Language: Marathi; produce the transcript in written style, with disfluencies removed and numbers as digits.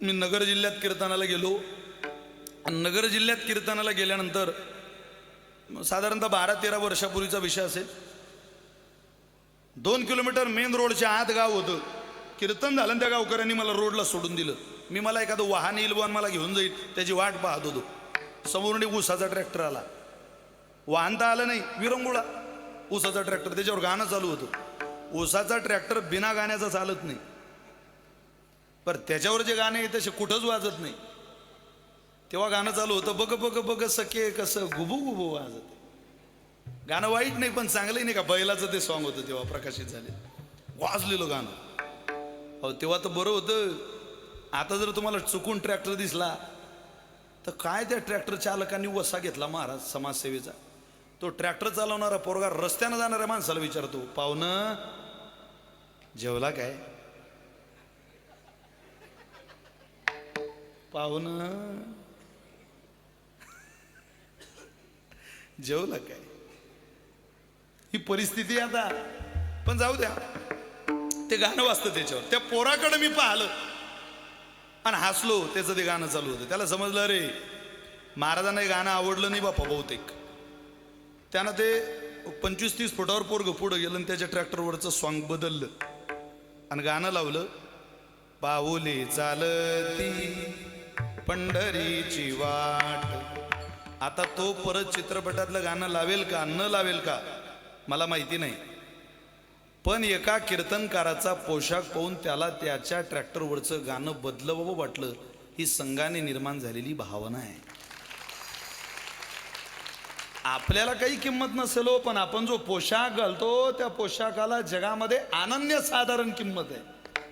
मी नगर जिल्ह्यात कीर्तनाला गेलो. नगर जिल्ह्यात कीर्तनाला गेल्यानंतर साधारणतः 12-13 वर्षापूर्वीचा विषय असेल. 2 किलोमीटर मेन रोडच्या आत गाव होतं. कीर्तन झालं त्या गावकऱ्यांनी मला रोडला सोडून दिलं. मी मला एखादं वाहन येईल वाहन मला घेऊन जाईल त्याची वाट पाहत होतो. समोरून एक ऊसाचा ट्रॅक्टर आला. वाहन तर आलं नाही, विरंगुळा ऊसाचा ट्रॅक्टर, त्याच्यावर गाणं चालू होतं. ऊसाचा ट्रॅक्टर बिना गाण्याचा चालत नाही, पर त्याच्यावर जे गाणे आहे तसे कुठंच वाजत नाही. तेव्हा गाणं चालू होतं, बघ बघ बघ सखे कसं गुबू गुबू वाजत. गाणं वाईट नाही पण चांगलंही नाही का, बैलाचं ते सॉन्ग होतं तेव्हा प्रकाशित झाले, वाजलेलं गाणं. अहो तेव्हा तर बरं होतं. आता जर तुम्हाला चुकून ट्रॅक्टर दिसला तर काय त्या ट्रॅक्टर चालकांनी वसा घेतला महाराज समाजसेवेचा. तो ट्रॅक्टर चालवणारा पोरगा रस्त्यानं जाणाऱ्या माणसाला विचारतो, पाहुणं जेवला काय? पाहुणं जेवला काय? ही परिस्थिती आता. पण जाऊ द्या, ते गाणं वाजतं त्याच्यावर. त्या पोराकडे मी पाहिलं आणि हसलो. त्याचं ते गाणं चालू होतं. त्याला समजलं रे महाराजांना हे गाणं आवडलं नाही बापा बहुतेक. त्यानं ते 25-30 फुटावर पोरग पुढं गेलं आणि त्याच्या ट्रॅक्टरवरचं सॉन्ग बदललं आणि गाणं लावलं, पाऊले चालती पंढरीची वाट. आता तो परत चित्रपटातलं गाणं लावेल का न लावेल का मला माहिती नाही, पण एका कीर्तनकाराचा पोशाख पाहून त्याला त्याच्या ट्रॅक्टरवरचं गाणं बदलवं वाटलं. ही संघाने निर्माण झालेली भावना आहे. आपल्याला काही किंमत नसेल हो, पण आपण जो पोशाख घालतो त्या पोशाखाला जगामध्ये अनन्यसाधारण किंमत आहे.